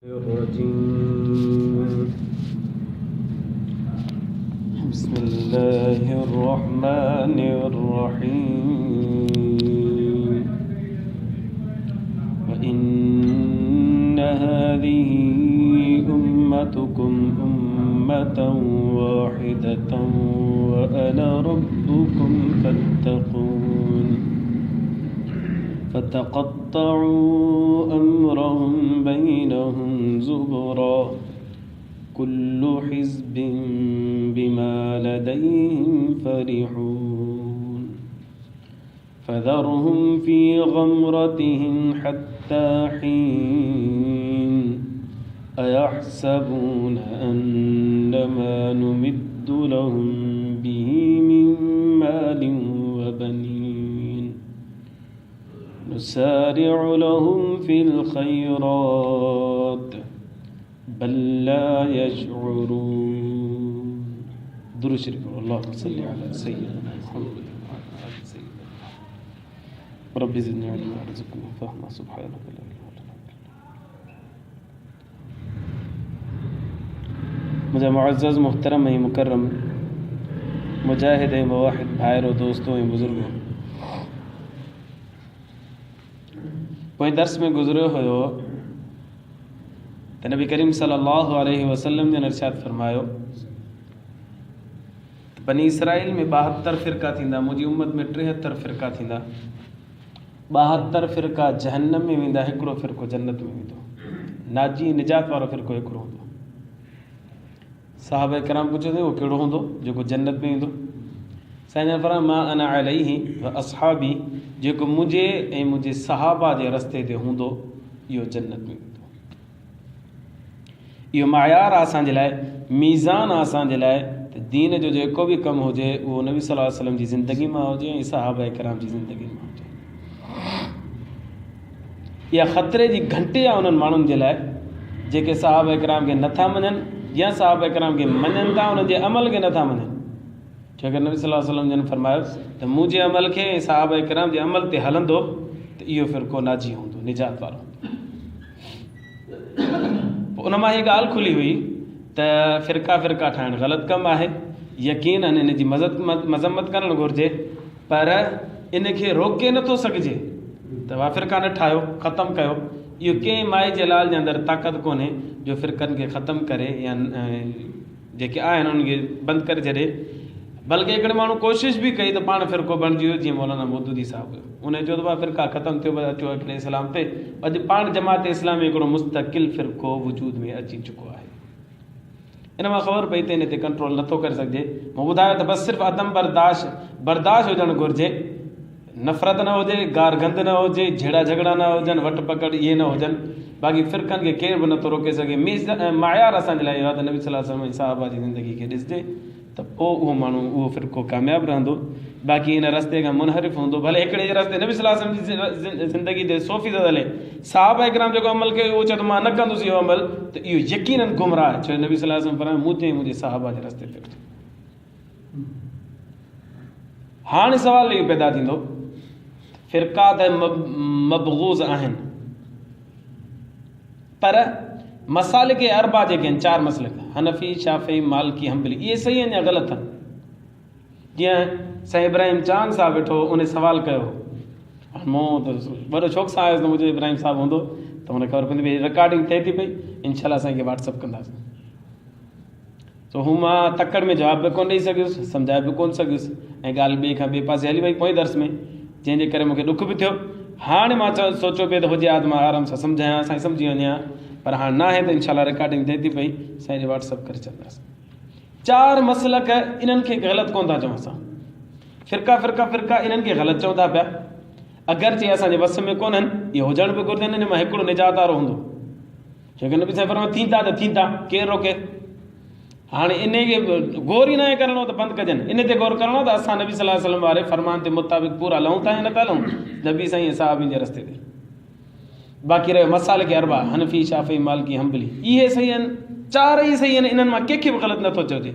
الرجيم. بسم الله الرحمن الرحيم. وإن هذه أمتكم أمة واحدة وأنا ربكم فاتقون. فتقطعوا أمرهم بينهم زبرا كل حزب بما لديهم فرحون. فذرهم في غمرتهم حتى حين. أيحسبون أنما نمد لهم به من مال وبنين نسارع لهم في الخيرات بل لا يشعرون. درود شريف. اللهم صل على سيدنا محمد وعلى آل سيدنا محمد. رب زدني علما وارزقني فهما. سبحانك لا إله إلا أنت. मुझे मुअज़्ज़ज़ मुहतरम ऐं मुकर्रम मुजाहिद ऐं मुवाहिद भाइरो दोस्तों ऐं बुज़ुर्गो, पोइ दर्स में गुज़रियो हुयो त नबी करीम सल्लल्लाहु अलैहि वसल्लम जन इरशाद फरमायो बनी इसराइल में 72 फ़िरका थींदा, मुंहिंजी उम्मत में 73 फ़िरका थींदा। 72 फ़िरका जहन्नम में वेंदा, हिकिड़ो फ़िरको जन्नत में वेंदो। नाजी निजात वारो फ़िरको हिकिड़ो हूंदो। साहबा किराम पुछो उहो कहिड़ो हूंदो जेको जन्नत में वेंदो? साईं जन फरमाया मा अना अलैहि व असहाबी, जेको मुंहिंजे ऐं मुंहिंजे सहाबा जे रस्ते ते हूंदो इहो जन्नत में वेंदो। इहो मयार आहे असांजे लाइ, मीज़ान आहे असांजे लाइ त दीन जो जेको बि कमु हुजे उहो नबी सल्लल्लाहु अलैहि वसल्लम जी ज़िंदगी मां हुजे ऐं सहाबा किराम जी ज़िंदगी मां हुजे। इहा ख़तरे जी घंटी आहे उन्हनि माण्हुनि जे लाइ जेके सहाबा किराम खे नथा मञनि या सहाबा किराम खे मञनि था उन्हनि जे अमल खे नथा मञनि। छाकाणि नबी सल्लल्लाहु अलैहि वसल्लम जन फरमायो त मुंहिंजे अमल खे ऐं सहाबा किराम जे अमल ते हलंदो त इहो फ़िरको नाजी हूंदो, निजात वारो। पोइ उन मां हीअ ॻाल्हि खुली हुई त फ़िरका फ़िरका ठाहिणु ग़लति कमु आहे। यकीनन इन जी मज़म्मत करणु घुरिजे, पर इन खे रोके नथो सघिजे त वाह फ़िरका न ठाहियो, ख़तमु कयो। इहो कंहिं माए जे लाल जे अंदरि ताक़त कोन्हे जो फ़िरकनि खे ख़तमु करे या जेके आहिनि उन्हनि खे बंदि करे छॾे। बल्कि हिकिड़े माण्हू कोशिशि बि कई त पाण फ़िरको बणिजी वियो, जीअं मौलाना मौदूदी साहिबु, उन चयो त भाउ फ़िरका ख़तमु थियो, अचो हिकिड़े इस्लाम ते। अॼु पाण जमात इस्लामी हिकिड़ो मुस्तक़िल फ़िरको वजूद में अची चुको आहे। इन मां ख़बर पई त इन ते कंट्रोल नथो करे सघिजे। मूं ॿुधायो त बसि सिर्फ़ु अदम बर्दाश्त हुजणु घुरिजे, नफ़रत न हुजे, गार गंद न हुजे, झेड़ा झगड़ा न हुजनि, वट पकड़ इहे न हुजनि। बाक़ी फ़िरकनि खे केर बि नथो रोके सघे। मयार असांजे लाइ इहो आहे त नबी सल्लल्लाहु अलैहि वसल्लम जी साहबा जी ज़िंदगी खे ॾिसिजे त पोइ उहो माण्हू उहो फ़िरको कामयाबु रहंदो। बाक़ी इन रस्ते खां मुनहरिफ़ हूंदो, भले हिकिड़े रस्ते नबी सल्लल्लाहु अलैहि वसल्लम जी ज़िंदगी ते 100% हले, साहबा किराम जेको अमल कयो उहो चए त मां न कंदुसि इहो अमल, त इहो यकीनन गुमराह आहे। छो नबी सल्लल्लाहु अलैहि वसल्लम फरमायो मुंहिंजे ऐं मुंहिंजे साहबा जे रस्ते ते हलिजो। हाणे सुवाल इहो पैदा थींदो, फ़िरका त मबग़ूज़ आहिनि, पर मसालिक अरबा जेके आहिनि, 4 मसलिक हनफ़ी, शाफ़ी, मालिकी, हंबली, इहे सही आहिनि या ग़लति आहिनि? जीअं साईं इब्राहिम चांद साहिबु वेठो, उन सवाल कयो। मूं त वॾो शौक़ सां आयुसि त मुंहिंजो इब्राहिम साहिबु हूंदो त हुन ख़बर पवंदी भई रिकॉर्डिंग थिए थी पई, इनशाला असांखे व्हाट्सअप कंदासीं। सो हू मां तकड़ में जवाब बि कोन ॾेई सघियुसि, सम्झाए बि कोन सघियुसि, ऐं ॻाल्हि ॿिए खां ॿिए पासे हली वई पोइ दर्स में, जंहिंजे करे मूंखे ॾुख बि थियो। हाणे मां सोचियो पियो त हुजे हा त मां आराम सां सम्झायां, साईं सम्झी वञा, पर हाणे न आहे त इनशाला रिकॉर्डिंग थिए थी पई, साईं खे व्हाट्सअप करे छॾींदासीं। 4 मसलक इन्हनि खे ग़लति कोन था चऊं असां, फ़िरका इन्हनि खे ग़लति चऊं था पिया, अगरचे असांजे वस में कोन्हनि, इहे हुजण बि घुरिजनि। इन मां हिकिड़ो निजात वारो हूंदो, छोकी नबी साईं फरमायो थींदा त थींदा, केरु रोके। हाणे इन खे गौर ई न आहे करिणो त बंदि कजनि, इन ते गौर करिणो त असां नबी सल्लल्लाहु अलैहि वसल्लम वारे फरमान ते मुताबिक़ पूरा हलूं था या नथा हलूं, नबी साईं साहबनि जे रस्ते ते। बाक़ी रहियो मसालिक अरबा, हनफ़ी, शाफ़ी, मालिकी, हंबली, इहे सही आहिनि, 4 ई सही आहिनि, इन्हनि मां कंहिंखे बि ग़लति नथो चइजे।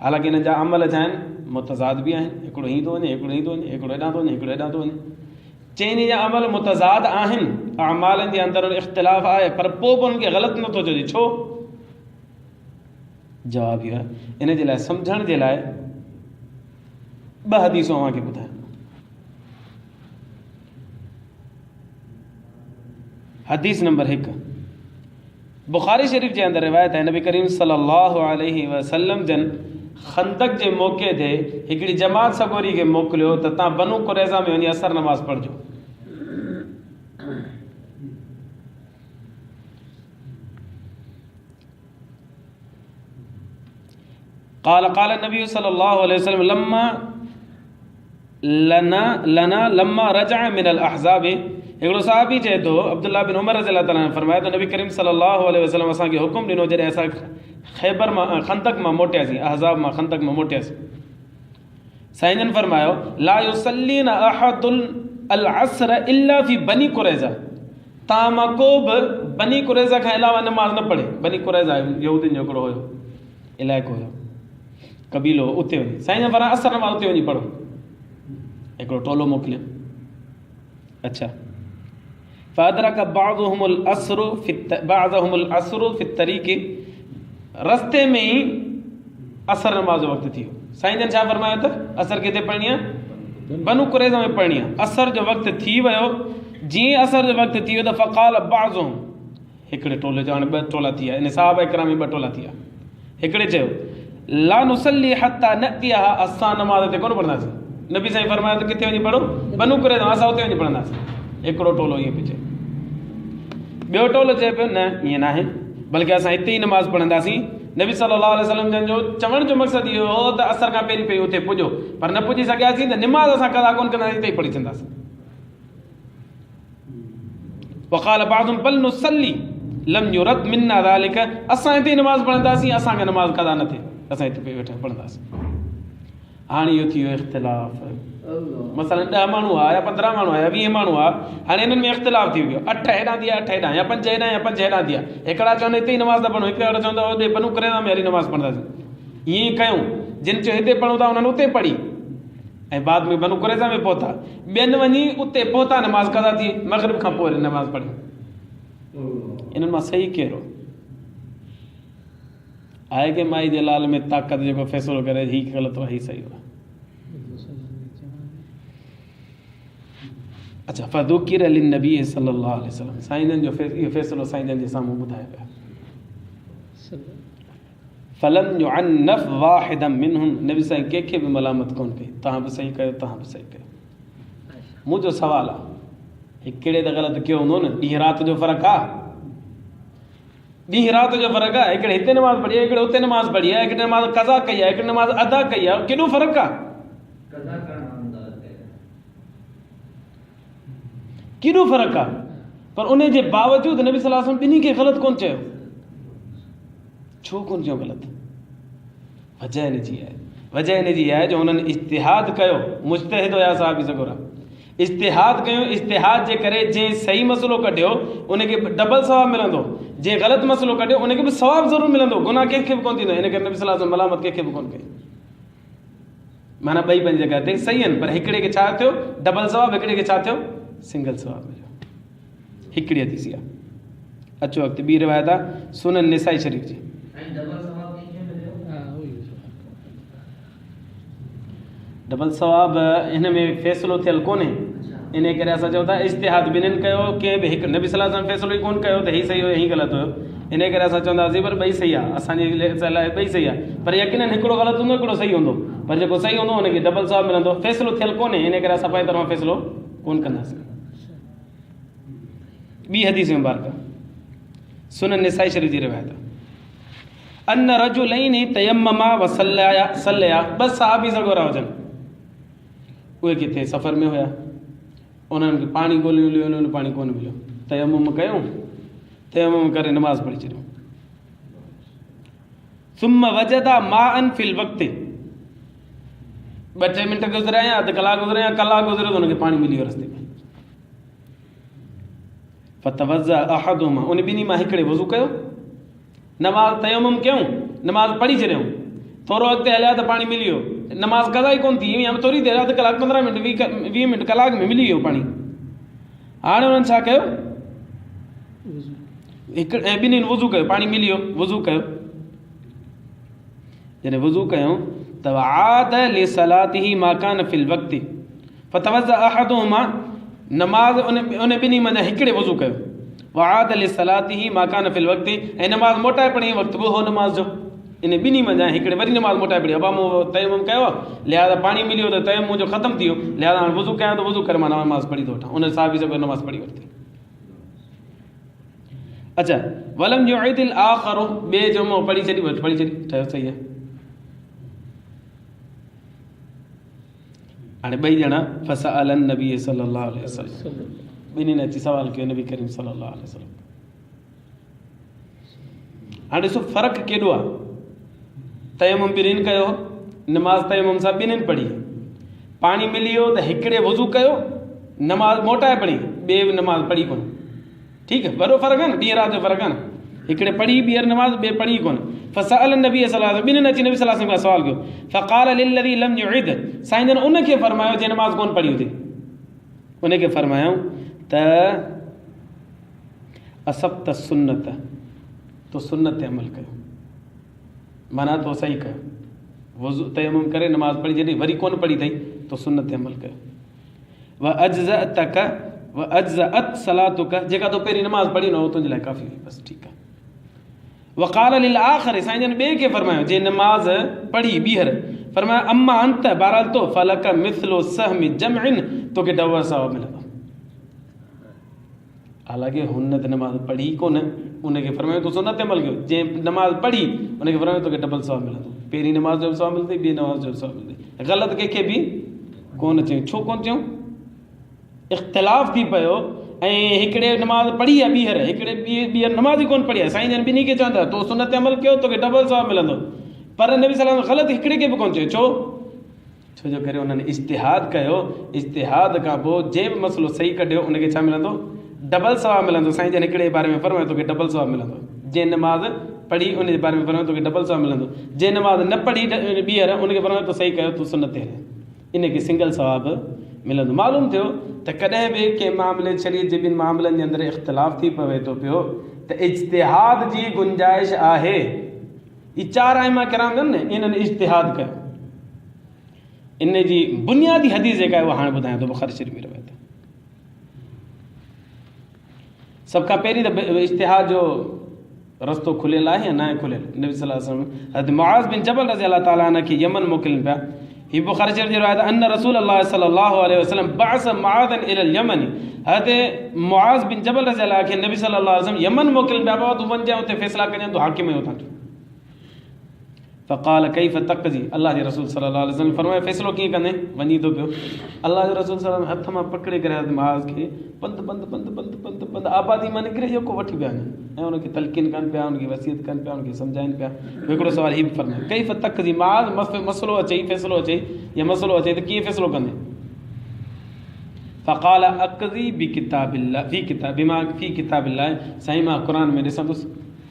हालांकि इन्हनि जा अमल छा आहिनि, मुतज़ाद बि आहिनि, हिकिड़ो हीअं थो वञे, हिकिड़ो हीअं थो वञे, हिकिड़ो हेॾां थो वञे, हिकिड़ो हेॾां थो वञे। चइनी जा अमल मुतज़ाद आहिनि, अमालनि जे अंदरि इख़्तिलाफ़ आहे, पर पोइ बि उनखे ग़लति नथो चइजे, छो? जवाब इहो आहे, इन जे लाइ सम्झण जे लाइ ॿ हदीसूं अव्हांखे ॿुधायां। हदीस नंबर 1, बुखारी शरीफ़ जे अंदरि रिवायत आहे, नबी करीम सल्लल्लाहु अलैहि वसल्लम जन खंदक जे मौक़े ते हिकिड़ी जमात सगोरी खे मोकिलियो त तव्हां बनु कुरैज़ा में वञी असर नमाज़ पढ़जो। क़ाल नबी सल्लल्लाहु अलैहि वसल्लम लम्मा रजअ मिनल अहज़ाब, हिकिड़ो साहबी चए थो, अब्दुल्लाह बिन उमर रज़ियल्लाहु ताला फरमाया त नबी करीम सल्लल्लाहु अलैहि वसल्लम असांखे हुकुम ॾिनो जॾहिं असां ख़ैबर मां खंदक मां मोटियासीं, अहज़ाब मां खंदक मां मोटियासीं। साईं जन फरमायो ला युसल्लीन अहदुन अल असर इल्ला फी बनी कुरैज़ा, तव्हां मां को बि बनी कुरैज़ा खां अलावा नमाज़ न पढ़े। बनी कुरैज़ा यहूदियुनि जो हिकिड़ो हुयो इलाइक़ो हुयो, कबीलो, उते वञी साईं जन फरमाया असर नमाज़ उते वञी पढ़ो। हिकिड़ो टोलो मोकिलियो। अच्छा, फ़अदरक बाज़ुहुमुल असरु फ़ि तरीक़, रस्ते में ई असर नमाज़ जो वक़्तु थी वियो। साईं जन छा फरमायो त असर किथे पढ़णी आहे? बनु कुरैज़ा में पढ़णी आहे। असर जो वक़्तु थी वियो, जीअं असर जो वक़्तु थी वियो त फ़क़ाल बाज़ुहुम, हिकिड़े टोले जो हाणे 2 टोला थी विया, इन साहबा इकराम में 2 टोला थी विया। हिकिड़े चयो ला नुसल्ली हत्ता नअतिहा, असां नमाज़ ते कोन पढ़ंदासीं। नबी साईं फरमायो त किथे वञी पढ़ो? बनु कुरैज़ा, असां उते वञी पढ़ंदासीं। हिकिड़ो टोलो ईअं पियो चए। ॿियो टोलो चए पियो न ईअं न आहे, बल्कि असां हिते ई नमाज़ पढ़ंदासीं। नबी सल्लल्लाहु अलैहि वसल्लम जन जो चवण जो मक़सदु इहो हो त असर खां पहिरीं पहिरीं उते पुॼो, पर न पुॼी सघियासीं त निमाज़ असां कदा कोन कंदासीं, हिते ई पढ़ी छॾंदासीं। वक़ाल बाज़ुहुम बल नुसल्ली लम युरद मिन्ना ज़ालिक, असां हिते ई नमाज़ पढ़ंदासीं, असांखे नमाज़ कदा न थिए, असां हिते वेठा पढ़ंदासीं। हाणे इहो थी वियो इख़्तिलाफ़। मसलन 10 माण्हू हुआ या 15 माण्हू हुआ या 20 माण्हू हुआ, हाणे हिननि में इख़्तिलाफ़ थी वियो। 8 हेॾां थी, 8 हेॾां, या 5 हेॾां या 5 हेॾां थी विया। हिकिड़ा चवंदा हिते ई नमाज़ न पढ़ूं, हिकिड़ा चवंदा होॾे बनु कुरैज़ा में हली नमाज़ पढ़ंदासीं। ईअं ई कयूं, जिन चयो हिते पढ़ूं था उन्हनि उते पढ़ी, ऐं बाद में बनु कुरैज़ा में पहुता, ॿियनि वञी उते पहुता, नमाज़ कदा थी, मग़रिब खां पोइ नमाज़ पढ़ी। इन्हनि मां सही कहिड़ो आहे? कि माई जे लाल में ताक़त जेको फ़ैसिलो करे ही ग़लति आहे, ही सही आहे। अच्छा, फ़ज़ुकिर लिन्नबी सल्लल्लाहु अलैहि वसल्लम, साईं जन जो इहो फ़ैसिलो साईं जन जे साम्हूं ॿुधायो वियो। फलम युअन्नफ़ वाहिदम मिनहुम, नबी साईं कंहिंखे बि मलामत कोन कई, तव्हां बि सही कयो, तव्हां बि सही कयो। मुंहिंजो सुवालु आहे, हिकु कहिड़े त ग़लति कयो हूंदो न? ॾींहुं राति जो फ़र्क़ु आहे, ॾींहुं राति जो फ़र्क़ु आहे। हिकिड़े हिते नमाज़ पढ़ी आहे, हिकिड़े हुते नमाज़ पढ़ी आहे, हिकिड़े नमाज़ क़ज़ा कई आहे, हिकिड़े नमाज़ अदा कई आहे, केॾो फ़र्क़ु आहे? केॾो फ़र्क़ु आहे? पर उन जे बावजूदि नबी सल्लल्लाहु अलैहि वसल्लम ॿिन्ही खे ग़लति कोन चयो। छो कोन चयो ग़लति? वजह हिन जी आहे, वजह हिन जी आहे जो हुननि इज्तिहाद कयो। मुज्तहिद हुया साहबी सगोरा, इज्तिहाद कयो। इज्तिहाद जे करे जंहिं सही मसइलो कढियो उनखे डबल सवाबु मिलंदो, जंहिं ग़लति मसइलो कढियो उनखे बि सवाबु ज़रूरु मिलंदो, गुनाह कंहिंखे बि कोन थींदो। इन करे नबी सल्लल्लाहु अलैहि वसल्लम मलामत कंहिंखे बि कोन कई। माना ॿई पंहिंजी जॻह ते सही आहिनि, पर हिकिड़े खे छा थियो? डबल सवाबु, हिकिड़े खे छा थियो? सिंगल सवाबु मिलियो। हिकिड़ी हदीस आहे। अचो अॻिते ॿी रिवायत आहे सुनन निसाई शरीफ़ जी। डबल सवाब हिन में फ़ैसिलो थियल कोन्हे, इन करे असां चऊं था इज्तिहाद ॿिन्हिनि कयो, कंहिं बि हिकु नबी सल्लल्लाहु अलैहि वसल्लम फ़ैसिलो ई कोन कयो त हीउ सही हुयो हीउ ग़लति हुयो। इन करे असां चवंदासीं पर ॿई सही आहे, असांजे लाइ ॿई सही आहे, पर यकीनन हिकिड़ो ग़लति हूंदो, हिकिड़ो सही हूंदो, पर जेको सही हूंदो हुनखे डबल सवाब मिलंदो। फ़ैसिलो थियल कोन्हे, इन करे असां पंहिंजी तरफ़ां फ़ैसिलो कोन कंदासीं। ॿी हदीस मुबारक सुनन निसाई शरीफ़ जी रिवायत, अन रजुलैनि तयम्ममा व सल्लया, 2 सहाबी सगोरा हुजनि, उहे किथे सफ़र में हुया, उन्हनि खे पाणी ॻोल्हियो, उन्हनि पाणी कोन मिलियो, तयम्मुम कयूं, तयम्मुम करे नमाज़ पढ़ी छॾियूं। सुम्म वजदा माअन फिल वक़्ति, 2-3 मिंट गुज़रिया या अधु कलाक गुज़रिया, कलाक गुज़रियो त हुनखे पाणी मिली वियो रस्ते में। फतवज़ा अहदुहुमा, उन ॿिन्ही मां हिकिड़े वज़ू कयो, नमाज़ तयम्मुम कयूं, नमाज़ पढ़ी छॾियूं, थोरो अॻिते हलिया त पाणी मिली वियो, नमाज़ कदा ई कोन थी, या थोरी देरि, अधु कलाक, 15 मिंट, 20 मिंट, कलाक में मिली वियो पाणी। हाणे उन्हनि छा कयो, हिकु ऐं ॿिन्हिनि वुज़ू कयो, पाणी मिली वियो, वुज़ू कयो। जॾहिं वुज़ू कयूं त आद लिसलातिही मा कान फिल वक्ति फतवज़्ज़अ अहदुहुमा, नमाज़ उन ॿिन्ही मां हिकिड़े वुज़ू कयो, वआद लिसलातिही मा कान फिल वक्ति, ऐं नमाज़ मोटाए पढ़ी वक़्तु बि हो नमाज़ जो, इन ॿिन्ही मां हिकिड़े वरी नमाज़ मोटाए पढ़ी। अबा मूं तयम्मुम कयो आहे, लिहाज़ा पाणी मिलियो त तयम्मुम मुंहिंजो ख़तमु थी वियो, लिहाज़ा हाणे वुज़ू कयां त वुज़ू करे मां नमाज़ पढ़ी थो वठां। उन साहिबी सां नमाज़ पढ़ी वरिती। अच्छा, वलम युइदिल आख़िर, ॿिए जो मूं पढ़ी छॾी, पढ़ी छॾी, ठहियो, सही आहे। हाणे ॿई ॼणा फसअलन नबी सल्लल्लाहु अलैहि वसल्लम, ॿिन्हिनि अची सवाल कयो नबी करीम सल्लल्लाहु अलैहि वसल्लम। हाणे ॾिसो फ़र्क़ु केॾो आहे। तयम्मुम ॿिन्हिनि कयो, नमाज़ तयम्मुम सां ॿिन्हिनि पढ़ी, पाणी मिली वियो त हिकिड़े वुज़ू कयो, नमाज़ मोटाए पढ़ी, ॿिए बि नमाज़ पढ़ी कोन। ठीकु आहे, वॾो फ़र्क़ु आहे न, ॾींहं राति जो फ़र्क़ु आहे न। हिकिड़े पढ़ी, ॿीहर नमाज़, ॿिए पढ़ी कोन। फसअल नबी सल्लल्लाहु अलैहि वसल्लम, ॿिन्हिनि अची नबी सल्लल्लाहु अलैहि वसल्लम खां सवाल कयो। फ़क़ाल लिल्लज़ी लम युइद, साईं जन उनखे फरमायो जंहिं नमाज़ कोन पढ़ी हुजे, उनखे फरमायूं त असब्त सुन्नत, तो सुन्नत ते अमल कयो, माना तो सही कयो। वुज़ू तयम्मुम करे नमाज़ पढ़ी जॾहिं वरी कोन पढ़ी अथई तो सुन्नत ते अमल कयो। व अजज़अतक व अजज़अत सलातुक, जेका तो पहिरीं नमाज़ पढ़ी न हो तुंहिंजे लाइ काफ़ी हुई, बसि ठीकु आहे। वक़ाल लिल आख़िर, साईं जन ॿिए खे फरमायो जे नमाज़ पढ़ी ॿीहर, फरमाया अम्मा अंत, बहरहाल तो फलक मिथलो सहमि जमइन, तोखे डबल सवाब मिलंदो। हालांकि हुन त नमाज़ पढ़ी कोन, उनखे फरमायो तो सुन्नत ते अमल कयो। जंहिं नमाज़ पढ़ी उनखे फरमायो तोखे डबल सवाब मिलंदो, पहिरीं नमाज़ जो बि सवाब मिलंदई, ॿी नमाज़ जो बि सवाब मिलंदई। ग़लति कंहिंखे बि कोन चयूं, छो कोन चयूं, इख़्तिलाफ़ थी पियो। ऐं हिकिड़े नमाज़ पढ़ी आहे ॿीहर, हिकिड़े ॿीहर नमाज़ ई कोन पढ़ी आहे, साईं जन ॿिन्ही खे चवंदा तो सुन्नत ते अमल कयो, तोखे डबल सवाब मिलंदो। पर नबी सल्लल्लाहु अलैहि वसल्लम ग़लति हिकिड़े खे बि कोन चयो, छो जो करे उन्हनि इज्तिहाद कयो। इज्तिहाद खां पोइ जंहिं बि मसइलो सही कढियो उनखे छा मिलंदो, डबल सवाब मिलंदो। साईं जन हिकिड़े बारे में फरमायो तोखे डबल सवाब मिलंदो, जंहिं नमाज़ पढ़ी उनजे बारे में फरमायो तोखे डबल सवाब मिलंदो, जंहिं नमाज़ न पढ़ी ॿीहर उनखे फरमायो तो सही कयो, तूं सुन्नत ते हले, इनखे सिंगल सवाब मिलंदो। मालूम थियो त कॾहिं बि कंहिं मामले शरीयत जे ॿिनि मामलनि जे अंदरि इख़्तिलाफ़ थी पवे थो पियो त इज्तिहाद जी गुंजाइश आहे। ही चार आइमा किराम आहिनि न, इन्हनि इज्तिहाद कयो। इन जी बुनियादी हदीस जेका आहे उहा हाणे ॿुधायां थो, बुख़ारी शरीफ़ में रहे थो। सभ खां पहिरीं त इज्तिहाद जो रस्तो खुलियल आहे या न आहे खुलियल। नबी सल्लल्लाहु अलैहि वसल्लम हज़रत मुआज़ बिन जबल रज़ी अल्लाह ताला अन्हु खे यमन मोकिलनि पिया। ही बुख़ारी शरीफ़ जी रिवायत अन रसूल अल्लाह सल्लल्लाहु अलैहि वसल्लम बअस मुआज़न इलल यमन, हज़रत मुआज़ बिन जबल रज़ी अल्लाह खे नबी सल्लल्लाहु अलैहि वसल्लम यमन मोकिलनि पिया, बाबा तूं वञ उते फ़ैसिला कजांइ, तूं हाकिम आहीं उतां जो। फ़क़ाल कैफ़ तक़ज़ी, अल्लाह जे रसूल सल्लल्लाहु अलैहि वसल्लम फरमायो फ़ैसिलो कीअं कंदे, वञी थो पियो। अल्लाह जे रसूल सल्लल्लाहु अलैहि वसल्लम हथ मां पकिड़े करे हज़रत मुआज़ खे पंधु पंधु पंधु पंधु पंधु पंधु आबादी मां निकिरे जेको वठी पिया वञनि ऐं उनखे तलक़ीन कनि पिया, उनखे वसियत कनि पिया, उनखे सम्झाइनि पिया। हिकिड़ो सुवाल हीअ बि फरमायो कैफ़ तक़ज़ी, मुआज़ मसइलो अचे, फ़ैसिलो अचे या मसइलो अचे त कीअं फ़ैसिलो कंदे। फ़क़ाल अक़ज़ी बि किताबिल्लाह फ़ी किताब बिमा फ़ी किताबिल्लाह, साईं मां क़ुर में ॾिसंदुसि,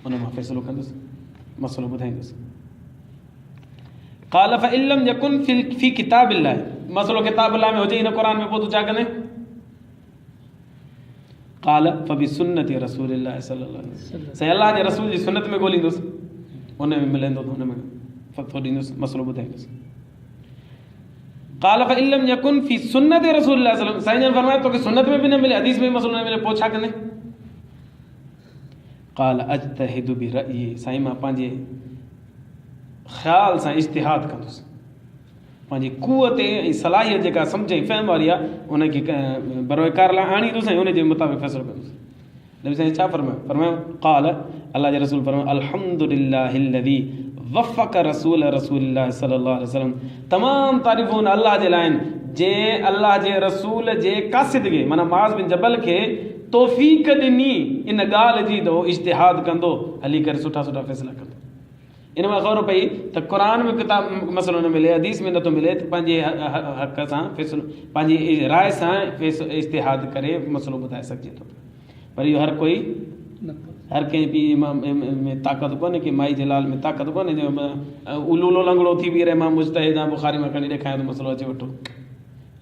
उन मां फ़ैसिलो कंदुसि, मसइलो ॿुधाईंदुसि। क़ाल फ़इल्लम यकुन फ़ी किताबिल्लाह, मसइलो किताबिल्लाह में हुजे, इन क़ुर में, पोइ तूं छा कंदे। क़ाल फ़बि सुन्नति रसूलिल्लाह सल्लल्लाहु अलैहि वसल्लम, साईं अल्लाह जे रसूल जी सुन्नत में ॻोल्हींदुसि, उन में मिलंदो त हुन में फ़तवो ॾींदुसि, मसइलो ॿुधाईंदुसि। क़ाल फ़इल्लम यकुन फ़ी सुन्नति रसूलिल्लाह सल्लल्लाहु अलैहि वसल्लम, साईं जन फरमायो तोखे सुन्नत में बि न मिले, हदीस में मसइलो न मिले, पोइ छा कंदे। क़ाल अज्तहिदु बि रअयी, साईं मां पंहिंजे ख़्याल सां इज्तिहाद कंदुसि, पंहिंजी क़ुवत ऐं सलाहियत जेका सम्झ ऐं फ़हम वारी आहे उनखे बरोकार लाइ आणींदुसि ऐं उनजे मुताबिक़ फ़ैसिलो कंदुसि। नबी साईं छा फरमायो, फरमायो क़ाल, अल्लाह जे रसूल फरमायो अल्हम्दुलिल्लाहिल्लज़ी वफ़क़ रसूल रसूलिल्लाह सल्लल्लाहु अलैहि वसल्लम, तमामु तारीफ़ूं उन अल्लाह जे लाइ आहिनि जंहिं अल्लाह जे रसूल जे कासिदगे माना मुआज़ बिन जबल खे तौफ़ीक़ ॾिनी इन ॻाल्हि जी त उहो इज्तिहाद कंदो, हली करे सुठा सुठा फ़ैसिला कंदो। इन मां ख़बर पई त क़ुर में किताब मसइलो न मिले, हदीस में नथो मिले, त पंहिंजे हक़ सां फ़ैसिलो, पंहिंजी राय सां इज्तिहाद करे मसइलो ॿुधाए सघिजे थो। पर इहो हर कोई, हर कंहिं पीउ में ताक़त कोन्हे, की माई जे लाल में ताक़त कोन्हे जो उलूलो लंगड़ो थी बीहे, मां मुज्तहिद आहियां, बुख़ारी मां खणी ॾेखारियां त मसइलो अचे वठो।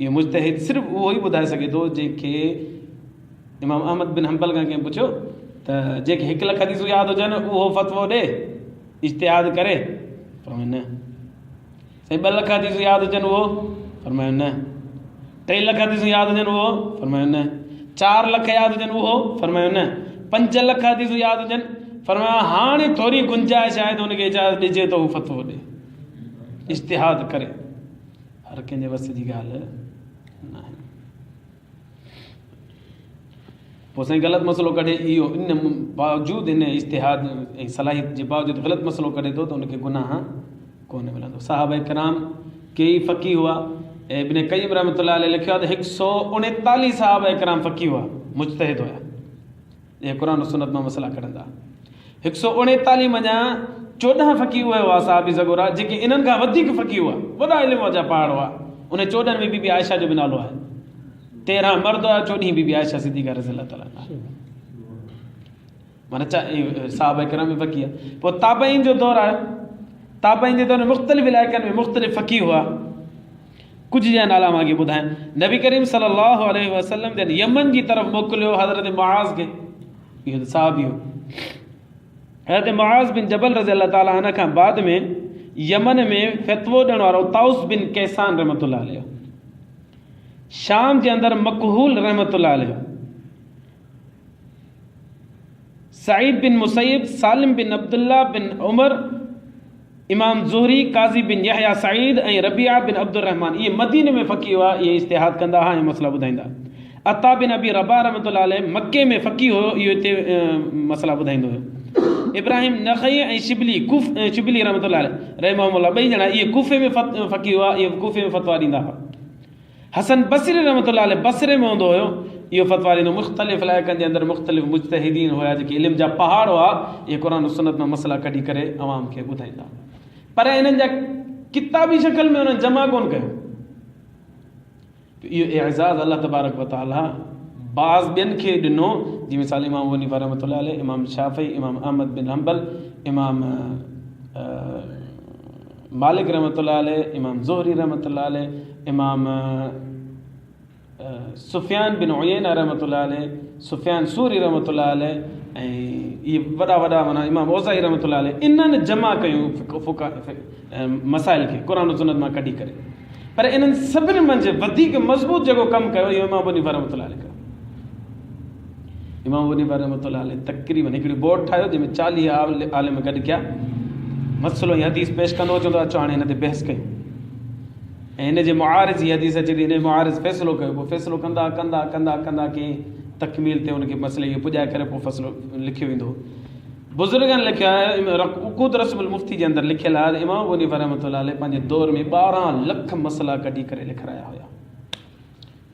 इहो मुज्तहिद सिर्फ़ु उहो ई ॿुधाए सघे थो जंहिंखे इमाम अहमद बिन हंबल खां कंहिं पुछियो त जेके 1 लख हदीसूं यादि हुजनि उहो फ़तवो ॾे इज्तिहाद करे, फरमायो न। साईं 2 लख हदीसूं यादि हुजनि उहो, फरमायो न। 3 लख हदीसूं यादि हुजनि उहो, फरमायो न। 4 लख यादि हुजनि उहो, फरमायो न। 5 लख हदीसूं यादि हुजनि, फरमायो हाणे थोरी गुंजाइश आहे त हुनखे इजाज़त ॾिजे त हू फ़तवो ॾे, इज्तिहाद करे। हर कंहिंजे वस जी ॻाल्हि न आहे। पोइ साईं ग़लति मसइलो कढे, इहो इन बावजूदि इन इज्तिहाद ऐं सलाहियत जे बावजूदि ग़लति मसइलो कढे थो त हुनखे गुनाह कोन मिलंदो। साहबा किराम कई फ़क़ीह हुआ, ऐं इब्न क़य्यिम रहमतुल्लाह अलैह लिखियो आहे त 139 साहबा किराम फ़क़ीह हुआ, मुज्तहिद हुआ, जे क़ुर और सुन्नत मां मसइला कढंदा। 139 मञा 14 फ़क़ीह उहे हुआ साहबी ज़गोरा जेके इन्हनि खां वधीक फ़क़ीह हुआ, वॾा इल्म जा पहाड़ हुआ। उन 14 में बीबी आयशा जो बि नालो आहे। 13 मर्द हुआ, 14 बीबी आयशा सिद्दीक़ा रज़ियल्लाहु ताला अन्हा। माना साहबा किराम में फ़क़ीह। पोइ ताबईन जो दौर आयो, ताबईन जे दौर में मुख़्तलिफ़ इलाइक़नि में मुख़्तलिफ़ फ़क़ीह हुआ। कुछ जा नाला मां अॻे ॿुधायां। नबी करीम सल्लल्लाहु अलैहि वसल्लम जन यमन जी तरफ़ मोकिलियो हज़रत मुआज़ खे, इहो त साहबी हो। हज़रत मुआज़ बिन जबल रज़ियल्लाहु ताला अन्हु खां बाद में यमन में फ़तवो ॾियण वारो ताउस बिन कैसान रहमतुल्लाह अलैह, शाम जे अंदरि मकहूल रहमतुल्लाह अलैह, सईद बिन मुसैब, सालिम बिन अब्दुल्लाह बिन उमर, इमाम ज़ुहरी, काज़ी बिन यहया सईद ऐं रबिया बिन अब्दुर्रहमान, ये मदीने में फ़क़ीह हुआ, ये इज्तिहाद कंदा हुआ ऐं मसला ॿुधाईंदा। अता बिन अबी रबाह रहमतुल्लाह अलैह मके में फ़क़ीह हुयो, इहो हिते मसला ॿुधाईंदो हुयो। इब्राहिम नख़ई ऐं शिबली रहमतुल्लाह अलैह रहमहुल्लाह, ॿई ॼणा इहे कूफ़े में फ़क़ीह हुआ, इहे कूफ़े में फ़तवा ॾींदा हुआ। हसन बसरी रहमतुल्लाह अलैह बसरे में हूंदो हुयो, इहो फ़तवा ॾींदो। मुख़्तलिफ़ इलाइक़नि जे अंदरि मुख़्तलिफ़ मुज्तहिदीन हुआ जेके इल्म जा पहाड़ हुआ, इहे क़ुर और सुन्नत मां मसला कढी करे अवाम खे ॿुधाईंदा। पर इन्हनि जा किताबी शक्ल में उन्हनि जमा कोन कयो। इहो एज़ाज़ अल्लाह तबारक व तआला बाज़ ॿियनि खे ॾिनो, जी मिसाल इमाम अबू हनीफ़ा रहमतुल्लाह अलैह, इमाम शाफ़ी, इमाम अहमद बिन हंबल, इमाम मालिक रहमतुल्लाह अलैह, इमाम ज़ुहरी रहमतुल्लाह अलैह, इमाम सुफ़ियान बिन उयैना रहमतुल्लाह अलैह, सुफ़ियान सूरी रहमतुल्लाह अलैह, ऐं इहे वॾा वॾा माना इमाम औज़ाई रहमतुल्लाह अलैह, इन्हनि जमा कयूं मसाइल खे क़ुर और सुन्नत मां कढी करे। पर इन्हनि सभिनी मंझि वधीक मज़बूत जेको कमु कयो इहो इमाम अबू हनीफ़ा रहमतुल्लाह अलैह कयो। इमाम अबू हनीफ़ा रहमतुल्लाह अलैह तक़रीबन हिकिड़ी बोर्ड ठाहियो जंहिंमें 40 आलिम गॾु कया, मसइलो ऐं हदीस पेश कंदो, चवंदो अचो हाणे हिन ते बहस कयूं, ऐं हिन जे मुआरिज़ जी हदीस अचे थी, हिन मुआरिज़ फ़ैसिलो कयो। पोइ फ़ैसिलो कंदा कंदा कंदा कंदा कंहिं तकमील ते हुनखे मसइले खे पुॼाए करे पोइ फ़ैसिलो लिखियो वेंदो। बुज़ुर्गनि लिखियो आहे, उक़ूद रस्मुल मुफ़्ती जे अंदरि लिखियलु आहे, इमाम अबू हनीफ़ा रहमतुल्लाह अलैह पंहिंजे दौर में 12 लख मसइला कढी करे लिखाया हुया।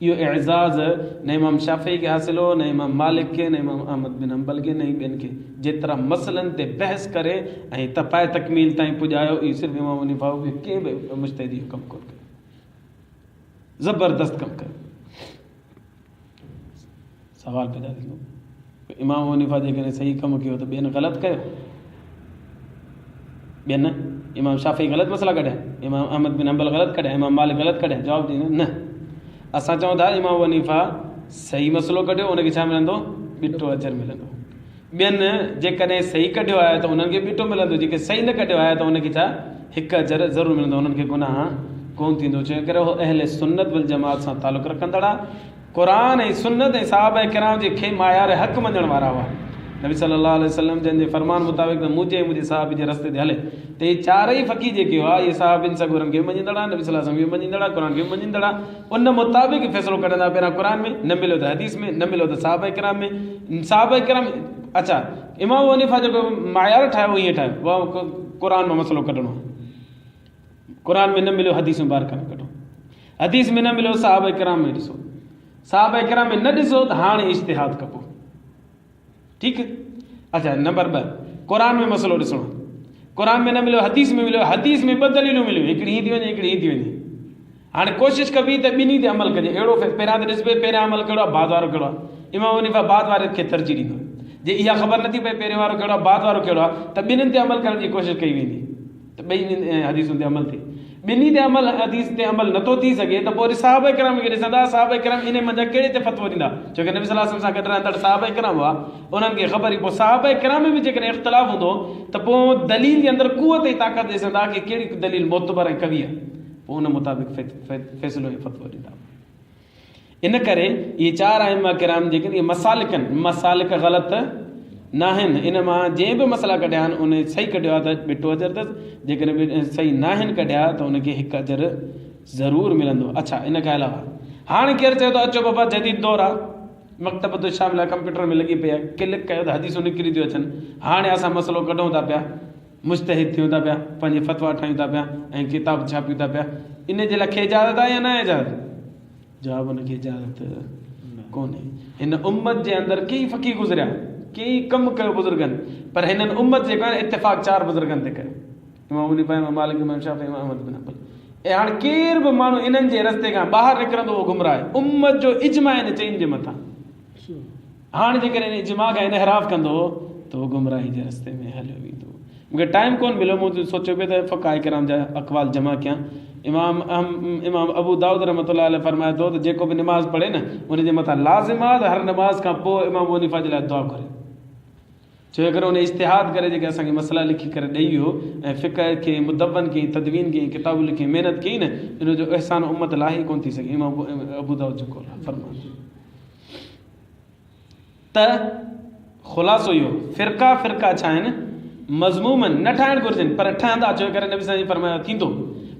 इहो एज़ाज़ न इमाम शाफ़ी खे हासिल हो, न इमाम मालिक खे, न इमाम अहमद बिन हंबल खे, न ई ॿियनि खे। जेतिरा मसइलनि ते बहस करे ऐं तपाए तकमील ताईं पुॼायो, इहो सिर्फ़ु इमाम अबू हनीफ़ा, कंहिं बि मुज्तहिद इहो कमु कोन कयो। ज़बरदस्त कमु कयो। सवाल पैदा थींदो, इमाम अबू हनीफ़ा जेकॾहिं सही कमु कयो त ॿियनि ग़लति कयो? ॿियनि इमाम शाफ़ी ग़लति मसइला कढिया, इमाम अहमद बिन हंबल ग़लति कढिया, इमाम मालिक ग़लति कढिया? जवाबु ॾींदो न। असां चऊं था इमाम अबू हनीफ़ा सही मसइलो कढियो, उनखे छा मिलंदो? ॿिटो अजर मिलंदो। ॿियनि जेकॾहिं सही कढियो आहे त उन्हनि खे ॿिटो मिलंदो, जेके सही न कढियो आहे त उनखे छा हिकु अजर ज़रूरु मिलंदो, उन्हनि खे गुनाह कोन थींदो। छो करे उहो अहले सुन्नत वल जमात सां तालुक़ु रखंदड़ आहे, क़ुरान ऐं सुन्नत ऐं साहबा किराम जे खे मायार हक़ मञण वारा हुआ। नबी सल्लल्लाहु अलैहि वसल्लम जंहिंजे फरमान मुताबिक़ त मुंहिंजे साहब जे रस्ते ते हले, त इहे चारई फ़क़ीह जेके हुआ इहे साहबिन सगुरनि खे मञींदड़ आहे, नबी सल्लल्लाहु अलैहि वसल्लम खे मञींदड़ आहे, क़ुरान खे मञींदड़ आहे। उन मुताबिक़ फ़ैसिलो कढंदा, पहिरियां क़ुरान में न मिलियो त हदीस में, न मिलियो त साहबा किराम में। साहबा किराम अच्छा इमाम अबू हनीफ़ा जेको मायार ठाहियो ईअं ठाहियो, उहा क़ुरान मां मसइलो कढणो आहे, क़ुरान में न मिलियो हदीस में ॿाहिरि करे कढो, हदीस में न मिलियो साहबा किराम में ॾिसो, साहबा किराम में न ॾिसो त हाणे इज्तिहाद कबो। ठीकु। अच्छा नंबर 2, क़ुरान में मसइलो ॾिसणो, क़ुरान में न मिलियो, हदीस में मिलियो, हदीस में 2 दलीलूं मिलियूं, हिकिड़ी हीअ थी वञे, हिकिड़ी हीअ थी वञे। हाणे कोशिशि कबी त ॿिन्ही ते अमल कजे। अहिड़ो पहिरियां त ॾिसबे पहिरियां अमल कहिड़ो आहे, बाद वारो कहिड़ो आहे। इमाम अबू हनीफ़ा बाद वारे खे तरजीह ॾींदो। जे इहा ख़बर नथी पए पहिरियों वारो कहिड़ो आहे, बाद वारो कहिड़ो आहे, त ॿिन्हिनि ते अमल करण जी कोशिशि कई वेंदी त ॿई हदीसुनि ते अमल थिए। ॿिन्ही ते अमल हदीस ते अमल नथो थी सघे त पोइ वरी साहबा किराम खे ॾिसंदा, साहबा किराम इन मंझि कहिड़े ते फ़तवो ॾींदा, छोकी नबी सल्लल्लाहु अलैहि वसल्लम सां गॾु रहंदड़ साहबा किराम हुआ, उन्हनि खे ख़बर हुई। पोइ साहबा किराम में बि जेकॾहिं इख़्तिलाफ़ हूंदो त पोइ दलील जे अंदरि कुवत ऐं ताक़त ॾिसंदा कि कहिड़ी दलील मोतबर ऐं कवी आहे, पोइ उन मुताबिक़ फ़ैसिलो ऐं फ़तवो ॾींदा। इन करे इहे 4 आइम्मा किराम जेके इहे मसालिक ग़लति न आहिनि। इन मां जंहिं बि मसइला कढिया आहिनि उन सही कढियो आहे त ॿिटो अजर अथसि, जेकॾहिं सही न आहिनि कढिया त उनखे हिकु अजर ज़रूरु मिलंदो। अच्छा, इन खां अलावा हाणे केरु चए थो अचो बाबा जदीद दौरु आहे, मकतब तो शामिल आहे, कंप्यूटर में लॻी पई आहे, क्लिक कयो त हदीसूं निकिरी थियूं अचनि, हाणे असां मसइलो कढूं था पिया, मुजतहिद थियूं था पिया, पंहिंजे फ़तवा ठाहियूं था पिया ऐं किताब छापियूं था पिया, इन जे लाइ खे इजाज़त आहे या न इजाज़त? जवाबु हुनखे इजाज़त कोन्हे। हिन उम्मत जे अंदरि कई फ़क़ीह गुज़रिया, कई कमु कयो बुज़ुर्गनि, पर हिननि उम्मत जेको आहे इत्तिफ़ाक़ 4 बुज़ुर्गनि ते कयो, इमाम हनीफ़ा, इमाम मालिक, इमाम शाफ़ी, इमाम अहमद बिन हंबल। ऐं हाणे केरु बि माण्हू इन्हनि जे रस्ते खां ॿाहिरि निकिरंदो उहो गुमराह आहे। उम्मत जो इज्मा आहिनि चइनि जे मथां। हाणे जेकॾहिं इज्मा खां इनहराफ़ कंदो त उहो गुमराही जे रस्ते में हलियो वेंदो। मूंखे टाइम कोन मिलियो, मूं सोचियो पियो त फ़क़हा किराम जा अक़वाल जमा कयां। इमाम अबू दाऊद रहमतुल्लाह अलैह फरमाए थो त जेको बि निमाज़ पढ़े न उनजे मथां लाज़िम आहे त हर निमाज़ खां पोइ इमाम अबू हनीफ़ा जे लाइ दुआ करे, छो अगरि उन इज्तिहाद करे जेके असांखे मसइला लिखी करे ॾेई वियो ऐं फ़िक़ह खे मुदवन कई, तदवीन कई, किताबूं लिखी, महिनत कई न, इन जो अहसान उम्मत लाहे कोन थी सघे। इमाम अबू दाऊद जो कौल फरमाए त ख़ुलासो इहो, फ़िरका छा आहिनि, मज़मूमन न ठाहिणु घुरिजनि, पर ठहंदा, छो करे नबी साईं फरमायो थींदो।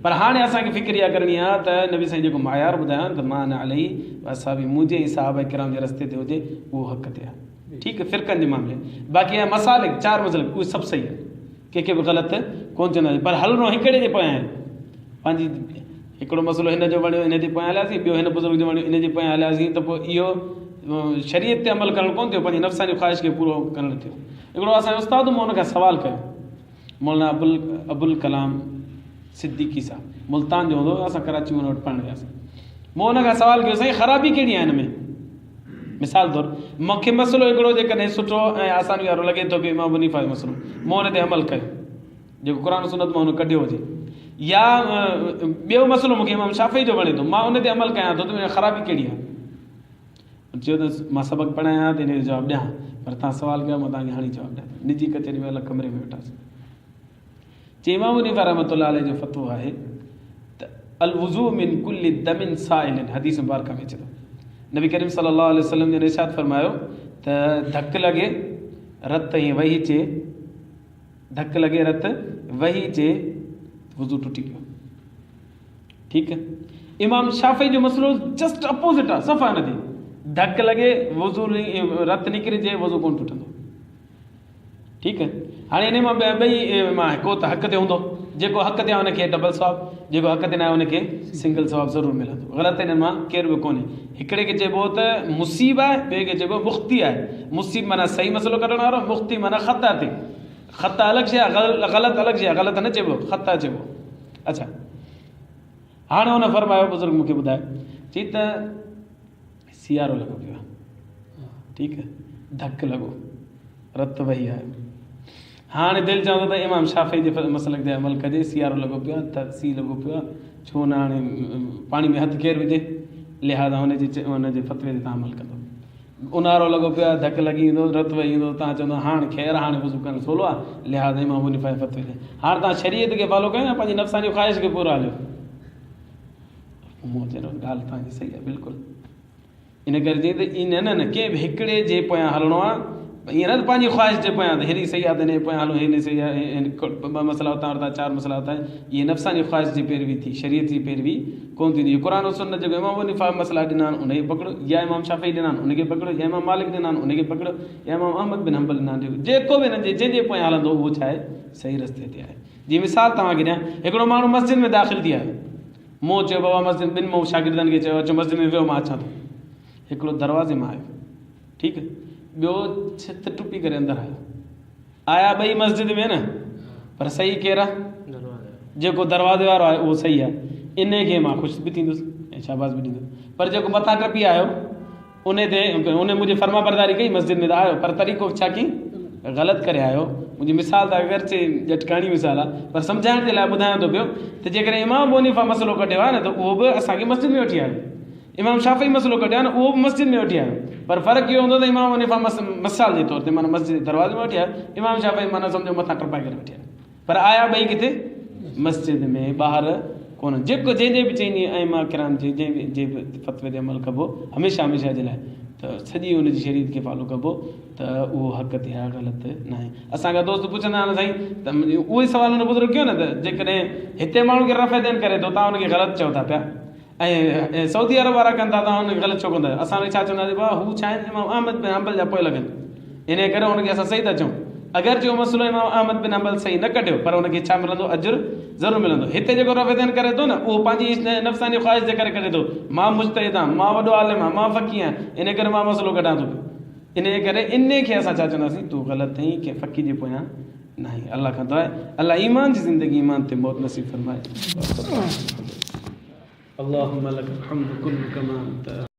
पर हाणे असांखे फ़िक्र इहा करणी आहे त नबी साईं जेको मायार ॿुधायो त मां न अलही असां बि मुंहिंजे ऐं साहबा किराम जे रस्ते ते हुजे, उहो हक़ ते आहे। ठीकु आहे, फ़िरक़नि जे मामले बाक़ी आहे मसालिक 4 मसइला, उहे सभु सही आहे, कंहिंखे बि ग़लति कोन चवंदासीं, पर हलणो हिकिड़े जे पोयां आहे। पंहिंजी हिकिड़ो मसइलो हिन जो वणियो इन जे पोयां हलियासीं, ॿियो हिन बुज़ुर्ग जो वणियो इन जे पोयां हलियासीं, त पोइ इहो शरीयत ते अमल करणु कोन थियो, पंहिंजी नफ़्सानी ख़्वाहिश खे पूरो करणु थियो। हिकिड़ो असांजो उस्ताद मां हुन खां सवालु कयो, मौलाना अबुल कलाम सिद्दीकी साहब, मुल्तान जो हूंदो, असां कराची में वटि पढ़णु वियासीं। मां हुन खां सवालु कयो, साईं ख़राबी कहिड़ी आहे हिन में? मिसाल तौरु मूंखे मसइलो हिकिड़ो जेकॾहिं सुठो ऐं आसानी वारो लॻे थो पियो, इमाम हनीफ़ा जो मसइलो, मां हुन ते अमल कयो जेको क़ुर सुन्नत मां हुन कढियो हुजे, या ॿियो मसइलो मूंखे इमाम शाफ़ी जो वणे थो, मां उन ते अमल कयां थो, त हुन ख़राबी कहिड़ी आहे? चयो त मां सबक़ु पढ़ायां त हिन जो जवाबु ॾियां, पर तव्हां सवालु कयो, मां तव्हांखे हाणे जवाबु ॾियां। निजी कचहरी में अलॻि कमरे में वेठासीं। चई इमाम हनीफ़ा रहमतुल्लाह अलैह जो फ़तवो आहे त अल वुज़ू मिन कुल्लि दमिन साइलिन, हदीस मुबारक में अचे थो, नबी करीम सल्लल्लाहु अलैहि वसल्लम ने इरशाद फरमायो त धकु लॻे रत ईअं वही चे, धकु लॻे रत वही चे, वुज़ू टुटी पियो। ठीकु आहे। इमाम शाफ़ी जो मसइलो जस्ट अपोज़िट आहे, सफ़ा नथी, धकु लॻे वुज़ू रत निकिरिजे, वुज़ू कोन टुटंदो। ठीकु आहे। हाणे इन मां ॿई मां को त हक़ ते हूंदो, जेको हक़ ते आहे हुनखे डबल सवाबु, जेको हक़ ते न आहे हुनखे सिंगल सवाबु ज़रूरु मिलंदो। ग़लति हिन मां केर बि कोन्हे। हिकिड़े खे चइबो त मुसीब आहे, ॿिए खे चइबो मुख़्ती आहे। मुसीब माना सही मसइलो कढण वारो, मुख़्ती माना ख़ता ते, ख़ता अलॻि शइ आहे, ग़लति अलॻि शइ आहे, ग़लति न चइबो, ख़ता चइबो। अच्छा, हाणे हुन फरमायो, बुज़ुर्ग मूंखे ॿुधाए, चई त सियारो लॻो पियो आहे, ठीकु आहे, धकु लॻो, रत वही आहे। हाणे दिलि चवंदो त इमाम शाफ़ी जे मसइले ते अमल कजे, सियारो लॻो पियो आहे, थसी लॻो पियो आहे, छो न हाणे पाणी में हथु केरु विझे, लिहाज़ा हुनजे फ़तवे ते तव्हां अमल कंदो। ऊन्हारो लॻो पियो आहे, धकु लॻी ईंदो, रत वही ईंदो, तव्हां चवंदो हाणे ख़ैरु, हाणे वुज़ू करणु सवलो आहे, लिहाज़ा इमाम हनीफ़ा जे फ़तवे ते। हाणे तव्हां शरीयत खे फॉलो कयो न, पंहिंजी नफ़्सानी ख़्वाहिश खे पूरो हलियो। मूं चयो ॻाल्हि तव्हांजी सही आहे, बिल्कुलु। इन करे चई त इन न कंहिं बि हिकिड़े जे पोयां हलणो आहे, ईअं न त पंहिंजी ख़्वाहिश जे पोयां त हेड़ी सही आहे त हिन जे पोयां हलो, हिन सही आहे, ॿ मसइला हुतां वरिता, 4 मसइला हुतां, इहे नफ़्सानी ख़्वाहिश जी पैरवी थी, शरीयत जी पैरवी कोन थींदी। क़ुर सुन्नत जेको इमाम हनीफ़ा मसइला ॾिना आहिनि उनखे पकड़ो, या इमाम शाफ़ी ॾिना आहिनि उनखे पकड़ो, या इमाम मालिक ॾिना आहिनि उनखे पकड़ो, या इमाम अहमद बिन हंबल ॾिना आहिनि, जेको बि हिननि जे जंहिंजे पोयां हलंदो उहो छा आहे, सही रस्ते ते आहे। जीअं मिसाल तव्हांखे ॾियां, हिकिड़ो माण्हू मस्जिद में दाख़िल थी आयो, मूं चयो बाबा मस्जिद, ॿिनि मूं शागिर्दनि खे चयो अचो मस्जिद में वियो, मां अचां थो। हिकिड़ो दरवाज़े मां आयो, ठीकु आहे, ॿियो छित टुपी करे अंदरि आयो, आया ॿई मस्जिद में न, पर सही केरु आहे, जेको दरवाज़े वारो आहे उहो सही आहे, इन खे मां ख़ुशि बि थींदुसि ऐं शाबाश बि ॾींदुसि। पर जेको मथां टपी आयो उन ते, उन मुंहिंजी फर्मा बरदारी कई, मस्जिद में त आयो, पर तरीक़ो छा कई, ग़लति करे आहियो, मुंहिंजी मिसाल त अगरचे झटकाणी मिसाल आहे पर सम्झाइण जे लाइ ॿुधायां थो पियो त जेकॾहिं इमाम अबू हनीफ़ा मसइलो कढियो आहे न त उहो बि असांखे मस्जिद में वठी आयो, इमाम शाफ़ी मसइलो कढियो आहे न उहो बि मस्जिद में वठी आयो, पर फ़र्क़ु इहो हूंदो त इमाम हनीफ़ा मिसाल जे तौर ते माना मस्जिद जे दरवाज़े में वठी आयो, इमाम शाफ़ी माना सम्झो मथां टपाए करे वठी आयो, पर आया ॿई किथे मस्जिद में, ॿाहिरि कोन। जेको जंहिंजे बि चईंदी अइमा किराम जे जंहिं बि फ़तवे ते अमल कबो हमेशह हमेशह जे लाइ त सॼी हुनजी शरीयत खे फॉलो कबो त उहो हक़ ते आहे, ग़लति न आहे। असांखा दोस्त पुछंदा आहिनि साईं त उहो ई सुवाल हुन बुज़ुर्ग कयो न त जेकॾहिं हिते माण्हू खे रफ़ देन करे थो तव्हां हुनखे ग़लति चओ था पिया, ऐं सऊदी अरब वारा कनि था तव्हां हुनखे ग़लति छो कंदा आहियो? असां वरी छा चवंदासीं भाउ हू छा आहिनि इमाम अहमद बिन हंबल जा पोइ लॻनि, इन करे हुनखे असां सही था चऊं। अगरि जो मसइलो इमाम अहमद बिन हंबल सही न कढियो पर हुनखे छा मिलंदो, अजुर ज़रूरु मिलंदो। हिते जेको रफ़ेदन करे थो न उहो पंहिंजी नफ़्सानी ख़्वाहिश जे करे करे थो, मां मुज्तहिद आहियां, मां वॾो आलिम आहियां, मां फ़क़ीह आहियां, इन करे मां मसइलो कढां थो। इन करे इन खे असां छा चवंदासीं, तूं ग़लति अथई, कंहिं फ़क़ीह जे पोयां न आहे। अलाह खां दुआ आहे अलाह ईमान जी ज़िंदगी ईमान ते मौत नसीब फरमाए। अल्लाहुम्मा लकल हम्दु कुल्लु कमा अंत